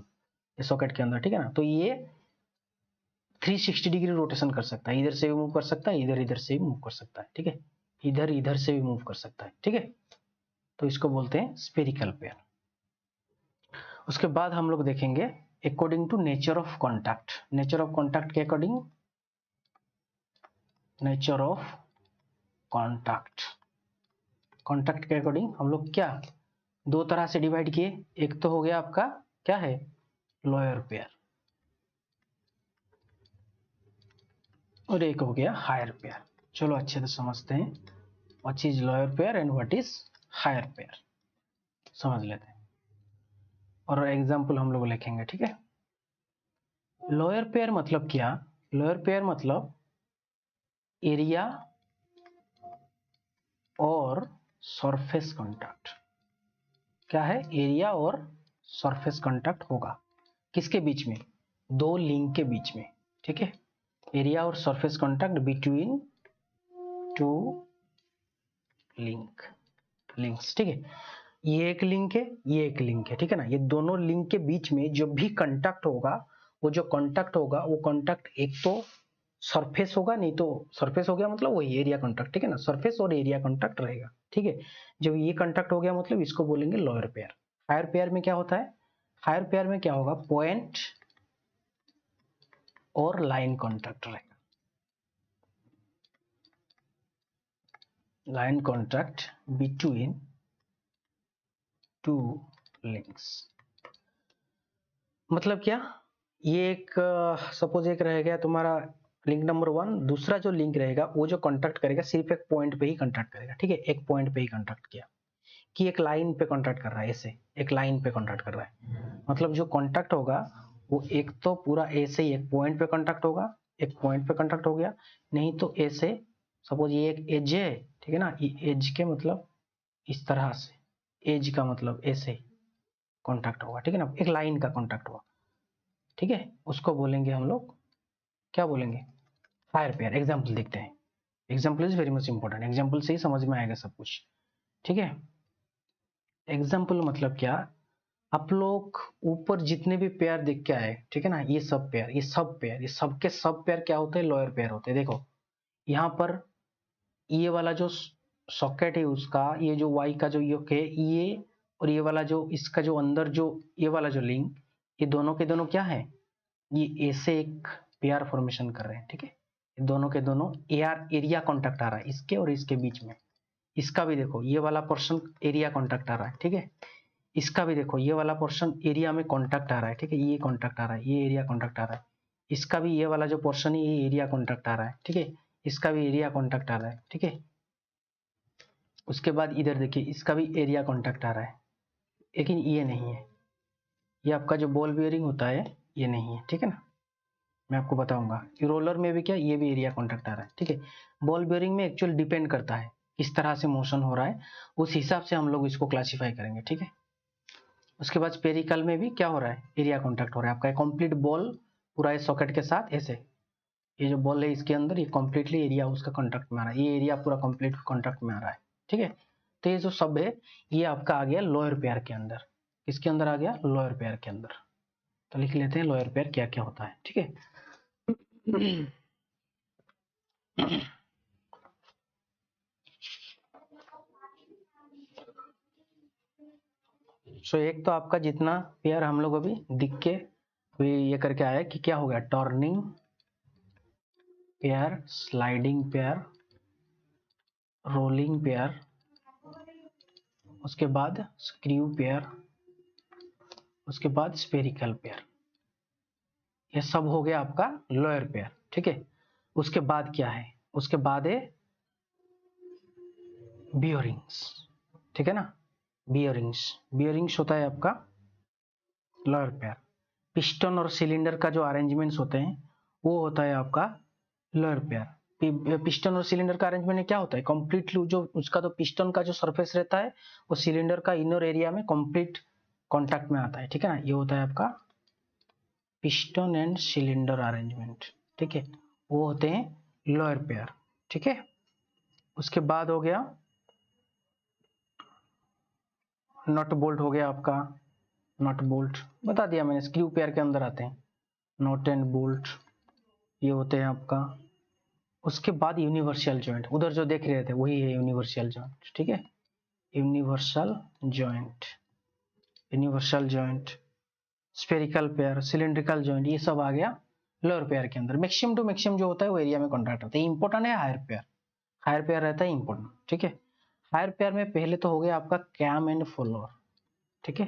ये सॉकेट के अंदर, ठीक है ना। तो ये 360 डिग्री रोटेशन कर सकता है, इधर से भी मूव कर सकता है, इधर इधर से भी मूव कर सकता है, ठीक है। इधर इधर से भी मूव कर सकता है, ठीक है। तो इसको बोलते हैं स्पेरिकल पेयर। उसके बाद हम लोग देखेंगे according to nature of contact. Nature of contact के according, nature of contact, contact के अकॉर्डिंग हम लोग क्या दो तरह से डिवाइड किए। एक तो हो गया आपका क्या है, लोअर पेयर, और एक हो गया हायर पेयर। चलो अच्छे से समझते हैं what is lower pair and what is higher pair, समझ लेते हैं और एग्जांपल हम लोग लिखेंगे, ठीक है। लोअर पेयर मतलब क्या, लोअर पेयर मतलब एरिया और सरफेस कांटेक्ट। क्या है, एरिया और सरफेस कांटेक्ट होगा किसके बीच में, दो लिंक के बीच में, ठीक है। एरिया और surface contact between two links, ठीक है। ये एक लिंक है, ये एक लिंक है, ठीक है ना। ये दोनों लिंक के बीच में जो भी कांटेक्ट होगा, वो जो कांटेक्ट होगा, वो कांटेक्ट एक तो सरफेस होगा, नहीं तो सरफेस हो गया मतलब वही एरिया कांटेक्ट, ठीक है ना। सरफेस और एरिया कांटेक्ट रहेगा, ठीक है। जब ये कांटेक्ट हो गया मतलब इसको बोलेंगे लोअर पेयर। हायर पेयर में क्या होता है, हायर पेयर में क्या होगा, पॉइंट और लाइन कांटेक्ट रहेगा, line contact between two links. मतलब क्या, ये एक सपोज एक रह गया तुम्हारा लिंक नंबर 1। दूसरा जो लिंक रहेगा वो जो कांटेक्ट करेगा सिर्फ एक पॉइंट पे ही कांटेक्ट करेगा, ठीक है, एक पॉइंट पे ही कांटेक्ट किया कि एक लाइन पे कांटेक्ट कर रहा है, ऐसे एक लाइन पे कांटेक्ट कर रहा है, मतलब जो कांटेक्ट होगा वो एक तो पूरा ऐसे ही एक पॉइंट पे कांटेक्ट होगा, एक पॉइंट पे कांटेक्ट हो गया, नहीं तो ऐसे सपोज ये एक एज है, ठीक है ना, ये एज के मतलब इस तरह से, एज का मतलब ऐसे कांटेक्ट होगा, ठीक है ना, एक लाइन का कांटेक्ट हुआ, ठीक है, उसको बोलेंगे हम लोग, क्या बोलेंगे, हायर पेयर। एग्जाम्पल देखते हैं, example is very much important, example से ही समझ में आएगा सब कुछ, ठीक है। एग्जाम्पल मतलब क्या, आप लोग ऊपर जितने भी पेयर देख के आए, ठीक है ना, ये सब पेयर, ये सब पेयर, ये सबके सब पेयर क्या होते हैं, लोअर पेयर होते हैं। देखो यहाँ पर ये वाला जो सॉकेट है उसका, ये जो वाई का जो योग है ये, और ये वाला जो इसका जो अंदर जो ये वाला जो लिंक, ये दोनों के दोनों क्या है, ये ऐसे एक पेयर फॉर्मेशन कर रहे हैं, ठीक है, दोनों के दोनों एरिया कॉन्टेक्ट आ रहा है इसके और इसके बीच में। इसका भी देखो ये वाला पोर्शन एरिया कॉन्टेक्ट आ रहा है, ठीक है, इसका भी देखो ये वाला पोर्शन एरिया में कॉन्टेक्ट आ रहा है, ठीक है, ये कॉन्टेक्ट आ रहा है, ये एरिया कॉन्टेक्ट आ रहा है, इसका भी ये वाला जो पोर्शन है ये एरिया कॉन्टेक्ट आ रहा है, ठीक है, इसका भी एरिया कॉन्टेक्ट आ रहा है, ठीक है। उसके बाद इधर देखिए इसका भी एरिया कॉन्टेक्ट आ रहा है, लेकिन ये नहीं है, ये आपका जो बॉल बियरिंग होता है ये नहीं है, ठीक है ना, मैं आपको बताऊंगा। रोलर में भी क्या, ये भी एरिया कॉन्टेक्ट आ रहा है, ठीक है। बॉल बियरिंग में एक्चुअल डिपेंड करता है किस तरह से मोशन हो रहा है, उस हिसाब से हम लोग इसको क्लासीफाई करेंगे, ठीक है। उसके बाद स्पेरिकल में भी क्या हो रहा है, एरिया कॉन्टेक्ट हो रहा है, आपका कंप्लीट बॉल पूरा इस सॉकेट के साथ ऐसे, ये जो बॉल है इसके अंदर ये कंप्लीटली एरिया उसका कॉन्टेक्ट में आ रहा है, ये एरिया पूरा कंप्लीट कॉन्टेक्ट में आ रहा है, ठीक है। तो ये जो सब है ये आपका आ गया लोअर पेयर के अंदर, किसके अंदर आ गया, लोअर पेयर के अंदर। तो लिख लेते हैं लोअर पेयर क्या क्या होता है, ठीक है। सो एक तो आपका जितना पेयर हम लोग अभी दिख के ये करके आया कि क्या हो गया, turning pair, sliding pair, rolling pair, उसके बाद स्क्रू पेयर, उसके बाद स्पेरिकल पेयर, ये सब हो गया आपका लोअर पेयर, ठीक है। उसके बाद क्या है, उसके बाद है बियरिंग्स, ठीक है ना, बियरिंग्स, बियरिंग्स होता है आपका लोअर पेयर। पिस्टन और सिलेंडर का जो अरेंजमेंट्स होते हैं वो होता है आपका लोअर पेयर। पिस्टन और सिलेंडर का अरेंजमेंट क्या होता है, कंप्लीटली जो उसका तो पिस्टन का जो सरफेस रहता है वो सिलेंडर का इनर एरिया में कंप्लीट कांटेक्ट में आता है, ठीक है ना, ये होता है आपका पिस्टन एंड सिलेंडर अरेंजमेंट, ठीक है, वो होते हैं लोअर पेयर, ठीक है। उसके बाद हो गया नट बोल्ट, हो गया आपका नट बोल्ट, बता दिया मैंने, स्क्रू पेयर के अंदर आते हैं नट एंड बोल्ट, ये होते हैं आपका। उसके बाद यूनिवर्सल जॉइंट, उधर जो देख रहे थे वही है यूनिवर्सल जॉइंट, ठीक है, universal joint, universal joint, spherical pair, cylindrical joint, ये सब आ गया लोअर पेयर के अंदर। मैक्सिमम टू मैक्सिमम जो होता है वो एरिया में कॉन्ट्रैक्ट होता है। इंपॉर्टेंट है हायर पेयर, हायर पेयर रहता है इंपॉर्टेंट, ठीक है। हायर पेयर में पहले तो हो गया आपका कैम एंड फ्लोर, ठीक है,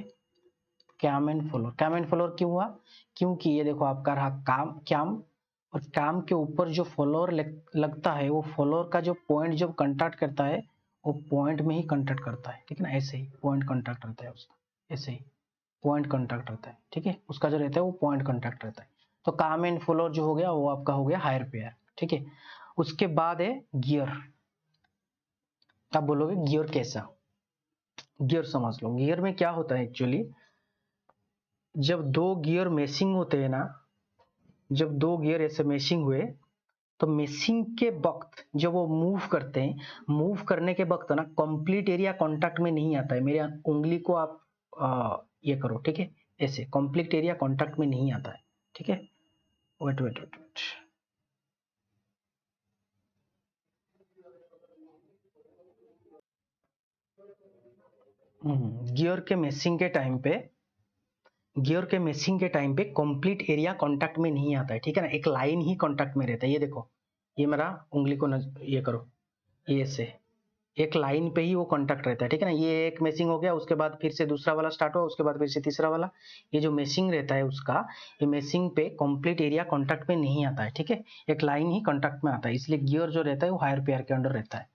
cam and follower. Cam and follower क्यों हुआ, क्योंकि ये देखो आपका रहा काम कैम, और काम के ऊपर जो फ्लोर लगता है वो फ्लोर का जो पॉइंट जब कंट्रैक्ट करता है वो पॉइंट में ही कंट्रैक्ट करता है, ठीक है ना, ऐसे ही पॉइंट कंट्रैक्ट रहता है उसका, ऐसे ही पॉइंट कंट्रैक्ट रहता है, ठीक है, उसका जो रहता है वो पॉइंट कंट्रैक्ट रहता है। तो काम एंड फ्लोर जो हो गया वो आपका हो गया हायर पेयर, ठीक है। उसके बाद है गियर। आप बोलोगे गियर कैसा, गियर समझ लो, गियर में क्या होता है एक्चुअली, जब दो गियर मैचिंग होते हैं ना, जब दो गियर ऐसे मैचिंग हुए तो मैचिंग के वक्त जब वो मूव करते हैं, मूव करने के वक्त ना कंप्लीट एरिया कांटेक्ट में नहीं आता है। मेरे उंगली को आप ये करो, ठीक है, ऐसे कंप्लीट एरिया कांटेक्ट में नहीं आता है, ठीक है। Wait wait wait wait, gear के मैचिंग के टाइम पे, गियर के मैचिंग के टाइम पे कंप्लीट एरिया कांटेक्ट में नहीं आता है, ठीक है ना, एक लाइन ही कांटेक्ट में रहता है। ये देखो, ये मेरा उंगली को ये करो, ये से एक लाइन पे ही वो कांटेक्ट रहता है, ठीक है ना। ये एक मेशिंग हो गया, उसके बाद फिर से दूसरा वाला स्टार्ट हुआ, उसके बाद फिर से तीसरा वाला। ये जो मेशिंग रहता है उसका, ये मेशिंग पे कंप्लीट एरिया कांटेक्ट में नहीं आता है, ठीक है। एक लाइन ही कांटेक्ट में आता है, इसलिए गियर जो रहता है वो हायर पेयर के अंडर रहता है।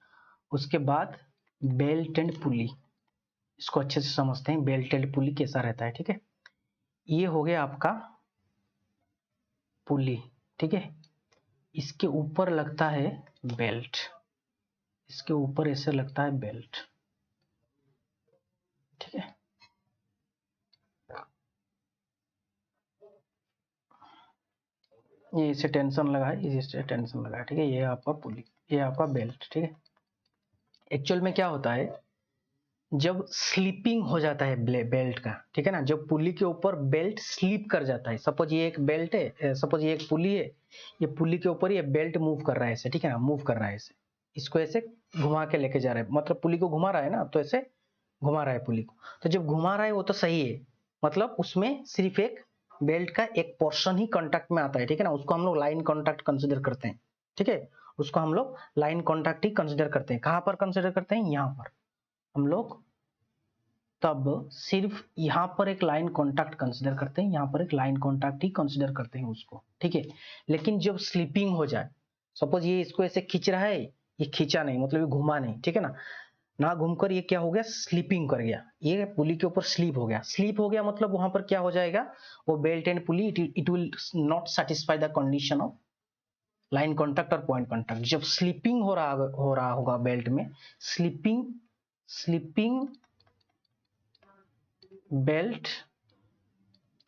उसके बाद बेल्ट एंड पुली, इसको अच्छे से समझते हैं, बेल्ट एंड पुली कैसा रहता है, ठीक है। ये हो गया आपका पुली, ठीक है। इसके ऊपर लगता है बेल्ट, इसके ऊपर ऐसे लगता है बेल्ट, ठीक है। ये इसे टेंशन लगा है, इसे टेंशन लगा है, ठीक है। ये आपका पुली, ये आपका बेल्ट, ठीक है। एक्चुअल में क्या होता है, जब स्लीपिंग हो जाता है बेल्ट का, ठीक है ना, जब पुली के ऊपर बेल्ट स्लीप कर जाता है, सपोज ये एक बेल्ट है, सपोज ये एक पुली है, ये पुली के ऊपर ये बेल्ट मूव कर रहा है ऐसे, ठीक है ना, मूव कर रहा है ऐसे, इसको ऐसे घुमा के लेके जा रहा है, मतलब पुली को घुमा रहा है ना, तो ऐसे घुमा रहा है पुली को। तो जब घुमा रहा है वो तो सही है, मतलब उसमें सिर्फ एक बेल्ट का एक पोर्शन ही कांटेक्ट में आता है, ठीक है ना, उसको हम लोग लाइन कांटेक्ट कंसिडर करते हैं, ठीक है। उसको हम लोग लाइन कांटेक्ट ही कंसिडर करते हैं। कहां पर कंसिडर करते हैं, यहाँ पर हम लोग तब सिर्फ यहाँ पर एक लाइन कांटेक्ट कंसिडर करते हैं, यहाँ पर एक लाइन कांटेक्ट ही कंसिडर करते हैं उसको, ठीक है। लेकिन जब स्लीपिंग हो जाए, सपोज ये इसको ऐसे खींच रहा है, ये खींचा नहीं, मतलब ये घुमा नहीं, ठीक है ना, ना घूमकर ये क्या हो गया, स्लीपिंग कर गया, ये पुली के ऊपर स्लीप हो गया। स्लीप हो गया मतलब वहां पर क्या हो जाएगा, वो belt and pulley it will not satisfy the condition of line contact और पॉइंट कांटेक्ट। जब स्लीपिंग हो रहा होगा बेल्ट में, sleeping belt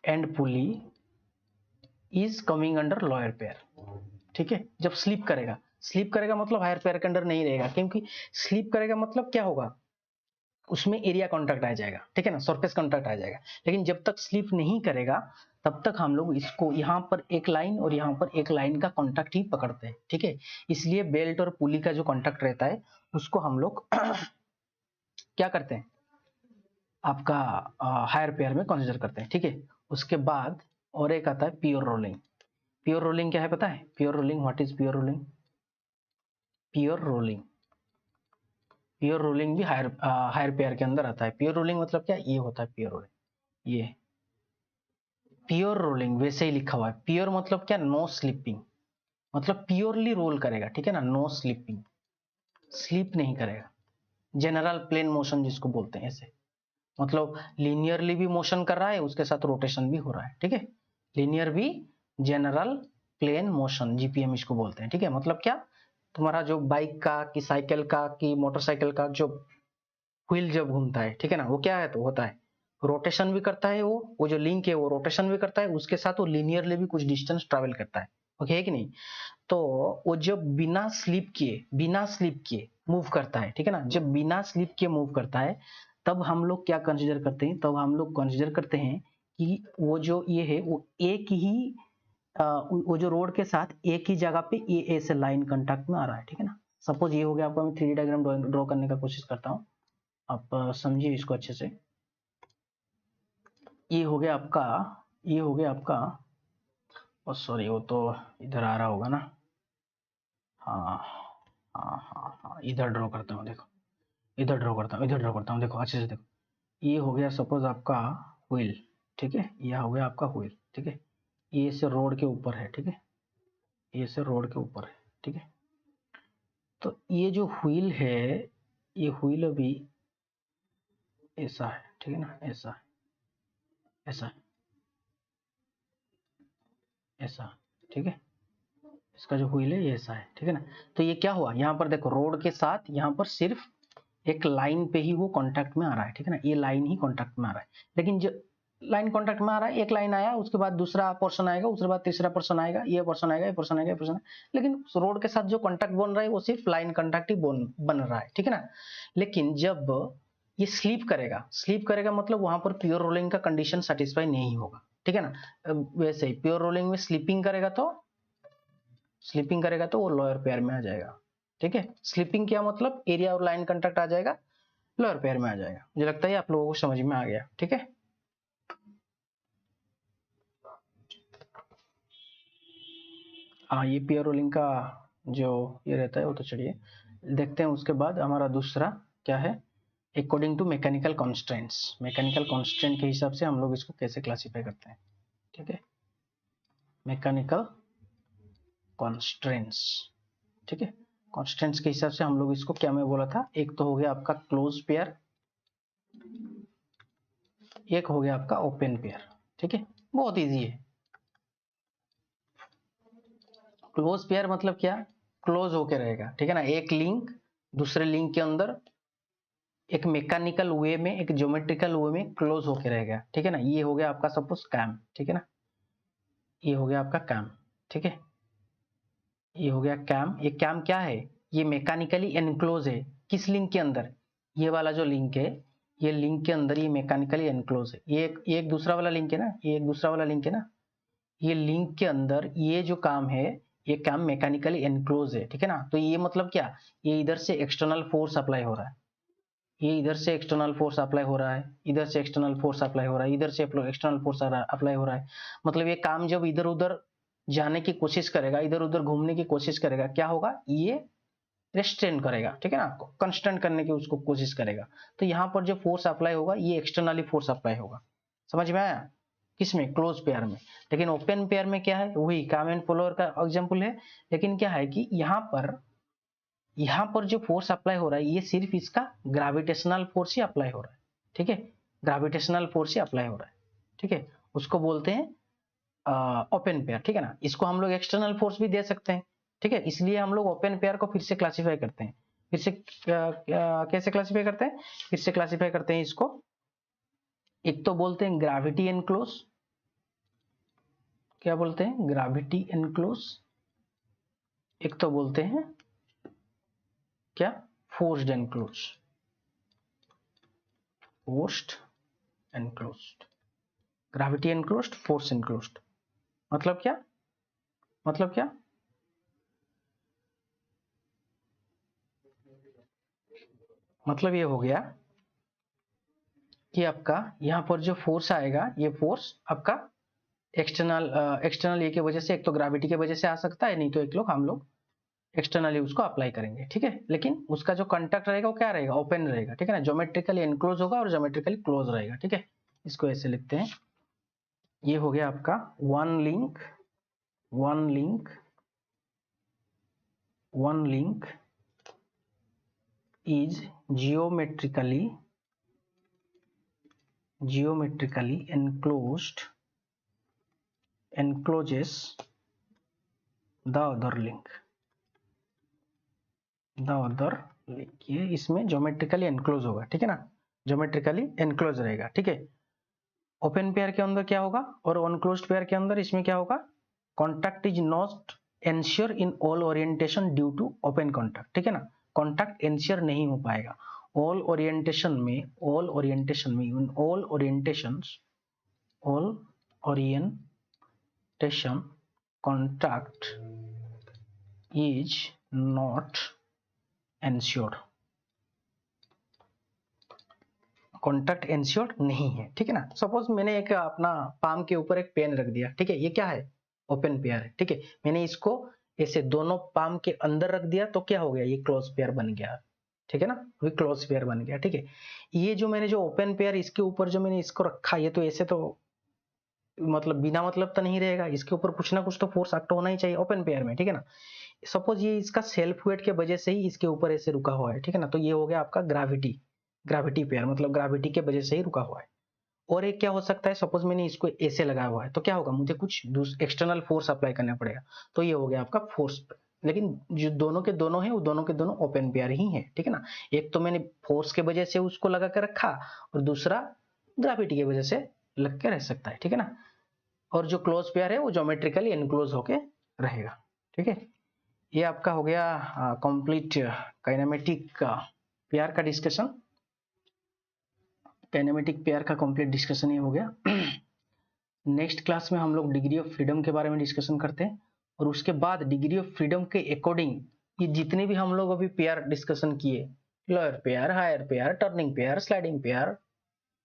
and pulley is coming under lower pair, ठीक है। जब स्लीप करेगा, स्लीप करेगा मतलब हायर पेयर के अंडर नहीं रहेगा, क्योंकि स्लीप करेगा मतलब क्या होगा, उसमें एरिया कांटेक्ट आ जाएगा, ठीक है ना, सरफेस कांटेक्ट आ जाएगा। लेकिन जब तक स्लीप नहीं करेगा तब तक हम लोग इसको यहाँ पर एक लाइन और यहाँ पर एक लाइन का कांटेक्ट ही पकड़ते हैं, ठीक है। इसलिए बेल्ट और पुली का जो कांटेक्ट रहता है उसको हम लोग क्या करते हैं, आपका हायर पेयर में कंसीडर करते हैं, ठीक है। उसके बाद और एक आता है प्योर रोलिंग। प्योर रोलिंग क्या है पता है, pure rolling, what is pure rolling, pure rolling, pure rolling भी हायर पेयर के अंदर आता है। प्योर रोलिंग मतलब क्या, ये होता है प्योर रोलिंग, ये प्योर रोलिंग वैसे ही लिखा हुआ है। प्योर मतलब क्या, नो स्लीपिंग, मतलब प्योरली रोल करेगा, ठीक है ना, नो स्लीपिंग, स्लीप नहीं करेगा। जनरल प्लेन मोशन जिसको बोलते हैं, ऐसे मतलब लीनियरली भी मोशन कर रहा है, उसके साथ रोटेशन भी हो रहा है, ठीक है। लीनियर भी जनरल प्लेन मोशन, जीपीएम इसको बोलते हैं, ठीक है। मतलब क्या, तुम्हारा जो बाइक का कि साइकिल का कि मोटरसाइकिल का जो व्हील जब घूमता है, ठीक है ना, वो क्या है, तो होता है रोटेशन भी करता है, वो जो लिंक है वो रोटेशन भी करता है, उसके साथ वो लीनियरली भी कुछ डिस्टेंस ट्रेवल करता है, ओके है कि नहीं। तो वो जब बिना स्लिप किए मूव करता है, ठीक है ना, जब बिना स्लिप किए मूव करता है तब हम लोग क्या कंसीडर करते हैं, तब हम लोग कंसीडर करते हैं कि वो जो ये है वो एक ही वो जो रोड के साथ एक ही जगह पे ये ऐसे लाइन कांटेक्ट में आ रहा है, ठीक है ना। सपोज ये हो गया आपका, मैं 3D डायग्राम ड्रॉ करने का कोशिश करता हूँ, आप समझिए इसको अच्छे से। ये हो गया आपका, ये हो गया आपका, सॉरी वो तो इधर आ रहा होगा ना, हाँ हाँ हाँ हाँ, इधर ड्रॉ करता हूँ, देखो इधर ड्रॉ करता हूँ, इधर ड्रॉ करता हूँ, देखो अच्छे से देखो। ये हो गया सपोज आपका व्हील, ठीक है, यह हो गया आपका व्हील, ठीक है। ये से रोड के ऊपर है, ठीक है, ये से रोड के ऊपर है, ठीक है। तो ये जो व्हील है, ये व्हील अभी ऐसा है, ठीक है ना, ऐसा ऐसा ऐसा, ठीक है। इसका जो व्हील है ये ऐसा है, ठीक है ना। तो ये क्या हुआ, यहाँ पर देखो रोड के साथ यहाँ पर सिर्फ एक लाइन पे ही वो कांटेक्ट में आ रहा है, ठीक है ना, ये लाइन ही कांटेक्ट में आ रहा है। लेकिन जो लाइन कांटेक्ट में आ रहा है, एक लाइन आया, उसके बाद दूसरा पोर्शन आएगा, उसके बाद तीसरा पोर्शन आएगा, ये पोर्शन आएगा, ये पोर्शन आएगा, ये पोर्शन, लेकिन रोड के साथ जो कांटेक्ट बन रहा है वो सिर्फ लाइन कांटेक्ट ही बन रहा है, ठीक है ना। लेकिन जब ये स्लीप करेगा मतलब वहां पर प्योर रोलिंग का कंडीशन सेटिस्फाई नहीं होगा, ठीक है ना। वैसे ही प्योर रोलिंग में स्लीपिंग करेगा तो वो लोअर पेयर में आ जाएगा, ठीक है। स्लीपिंग क्या मतलब, एरिया और लाइन कांटेक्ट आ जाएगा, लोअर पेयर में आ जाएगा। मुझे लगता है आप लोगों को समझ में आ गया, ठीक है। हाँ, ये पेयर रोलिंग का जो ये रहता है वो तो चलिए देखते हैं उसके बाद हमारा दूसरा क्या है, according to mechanical constants. Mechanical constant के हिसाब से हम लोग इसको कैसे क्लासीफाई करते हैं, ठीक है, मैकेनिकल कॉन्स्टेंट्स, ठीक है। कॉन्स्टेंट्स के हिसाब से हम लोग इसको क्या मैं बोला था, एक तो हो गया आपका क्लोज पेयर, एक हो गया आपका ओपन पेयर, ठीक है, बहुत इजी है। क्लोज पेयर मतलब क्या, क्लोज होके रहेगा, ठीक है ना, एक लिंक दूसरे लिंक के अंदर एक मैकेनिकल वे में, एक ज्योमेट्रिकल वे में क्लोज होके रहेगा, ठीक है ना। ये हो गया आपका सपोज कैम, ठीक है ना, ये हो गया आपका कैम, ठीक है, ये हो गया कैम। ये कैम क्या है, ये मैकेनिकली एनक्लोज है, किस लिंक के अंदर, ये वाला जो लिंक है, ये लिंक के अंदर ये मैकेनिकली एनक्लोज है। ये एक दूसरा वाला लिंक है ना, ये एक दूसरा वाला लिंक है ना, ये लिंक के अंदर ये जो काम है, ये काम मैकेनिकली एनक्लोज है, ठीक है ना। तो ये मतलब क्या, ये इधर से एक्सटर्नल फोर्स अप्लाई हो रहा है, ये इधर से एक्सटर्नल फोर्स अप्लाई हो रहा है, इधर से एक्सटर्नल फोर्स अप्लाई हो रहा है, इधर से एक्सटर्नल फोर्स अप्लाई हो रहा है। मतलब ये काम जब इधर उधर जाने की कोशिश करेगा, इधर उधर घूमने की कोशिश करेगा, क्या होगा, ये रेस्ट्रेन करेगा, ठीक है ना, कंस्टेंट करने की उसको कोशिश करेगा। तो यहाँ पर जो फोर्स अप्लाई होगा ये एक्सटर्नली फोर्स अप्लाई होगा, समझ में आया, किसमें, क्लोज पेयर में। लेकिन ओपन पेयर में क्या है, वही काम एंड फॉलोअर का एग्जांपल है, लेकिन क्या है कि यहाँ पर जो फोर्स अप्लाई हो रहा है ये सिर्फ इसका ग्रेविटेशनल फोर्स ही अप्लाई हो रहा है, ठीक है, ग्रेविटेशनल फोर्स ही अप्लाई हो रहा है, ठीक है, उसको बोलते हैं ओपन पेयर, ठीक है ना। इसको हम लोग एक्सटर्नल फोर्स भी दे सकते हैं, ठीक है, इसलिए हम लोग ओपन पेयर को फिर से क्लासिफाई करते हैं। फिर से कैसे क्लासिफाई करते हैं, फिर से क्लासिफाई करते हैं इसको, एक तो बोलते हैं ग्रेविटी एनक्लोज, क्या बोलते हैं, ग्रेविटी एनक्लोज, एक तो बोलते हैं क्या, forced enclose, forced enclosed, gravity enclosed, force enclosed. मतलब क्या, मतलब क्या, मतलब ये हो गया कि आपका यहाँ पर जो फोर्स आएगा, ये फोर्स आपका एक्सटर्नल ये की वजह से, एक तो ग्रेविटी की वजह से आ सकता है, नहीं तो एक लोग हम लोग एक्सटर्नली उसको अप्लाई करेंगे, ठीक है। लेकिन उसका जो कंडक्ट रहेगा वो क्या रहेगा, ओपन रहेगा, ठीक है ना, ज्योमेट्रिकली एनक्लोज होगा और ज्योमेट्रिकली क्लोज रहेगा, ठीक है। इसको ऐसे लिखते हैं, ये हो गया आपका one link, one link, one link is geometrically encloses the other link, ये इसमें ज्योमेट्रिकली एनक्लोज होगा, ठीक है ना, ज्योमेट्रिकली एनक्लोज रहेगा, ठीक है। ओपन पेयर के अंदर क्या होगा और अनक्लोज्ड पेयर के अंदर इसमें क्या होगा, contact is not ensure in all orientation due to open contact, ठीक है ना, कॉन्टैक्ट एंश्योर नहीं हो पाएगा ऑल ओरिएंटेशन में, ऑल ओरिएंटेशन में, in all orientations, all orientation contact is not ensured, contact ensured नहीं है, ठीक है ना। सपोज मैंने एक अपना पाम के ऊपर एक पेन रख दिया, ठीक है, ये क्या है, ओपन पेयर है, ठीक है, मैंने इसको ऐसे दोनों पाम के अंदर रख दिया तो क्या हो गया, ये क्लोज पेयर बन गया, ठीक है ना, वो क्लोज पेयर बन गया, ठीक है। ये जो मैंने जो ओपन पेयर इसके ऊपर जो मैंने इसको रखा, ये तो ऐसे तो मतलब बिना मतलब तो नहीं रहेगा, इसके ऊपर कुछ ना कुछ तो फोर्स एक्ट होना ही चाहिए ओपन पेयर में, ठीक है ना। सपोज ये इसका सेल्फ वेट के वजह से ही इसके ऊपर ऐसे रुका हुआ है, ठीक है ना, तो ये हो गया आपका ग्रेविटी, ग्रेविटी पेयर, मतलब ग्रेविटी के वजह से ही रुका हुआ है। और एक क्या हो सकता है, सपोज मैंने इसको ऐसे लगाया हुआ है तो क्या होगा, मुझे कुछ एक्सटर्नल फोर्स अप्लाई करना पड़ेगा, तो ये हो गया आपका फोर्स। लेकिन जो दोनों के दोनों है वो दोनों के दोनों ओपन पेयर ही है, ठीक है ना। एक तो मैंने फोर्स के वजह से उसको लगा कर रखा और दूसरा ग्रेविटी की वजह से लग के रह सकता है, ठीक है ना। और जो क्लोज पेयर है वो ज्योमेट्रिकली एनक्लोज होके रहेगा, ठीक है। ये आपका हो गया कंप्लीट काइनेमेटिक पेयर का डिस्कशन, काइनेमेटिक पेयर का कंप्लीट डिस्कशन ये हो गया। नेक्स्ट क्लास में हम लोग डिग्री ऑफ फ्रीडम के बारे में डिस्कशन करते हैं और उसके बाद डिग्री ऑफ फ्रीडम के अकॉर्डिंग ये जितने भी हम लोग अभी पेयर डिस्कशन किए, lower pair, higher pair, turning pair, sliding pair,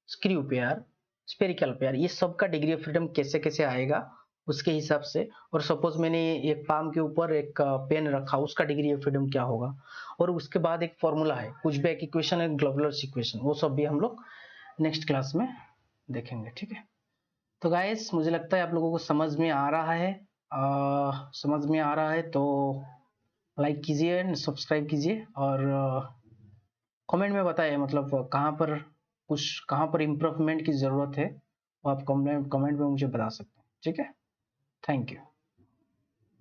screw pair, spherical pair, ये सब का डिग्री ऑफ फ्रीडम कैसे कैसे आएगा उसके हिसाब से। और सपोज मैंने एक पाम के ऊपर एक पेन रखा, उसका डिग्री ऑफ फ्रीडम क्या होगा। और उसके बाद एक फॉर्मूला है, पुशबैक इक्वेशन है, ग्लोबुलर इक्वेशन, वो सब भी हम लोग नेक्स्ट क्लास में देखेंगे। ठीक है, तो गाइस मुझे लगता है आप लोगों को समझ में आ रहा है। समझ में आ रहा है तो लाइक कीजिए एंड सब्सक्राइब कीजिए, और कमेंट में बताइए मतलब कहाँ पर इम्प्रूवमेंट की ज़रूरत है, वो आप कमेंट में मुझे बता सकते हैं। ठीक है, थैंक यू।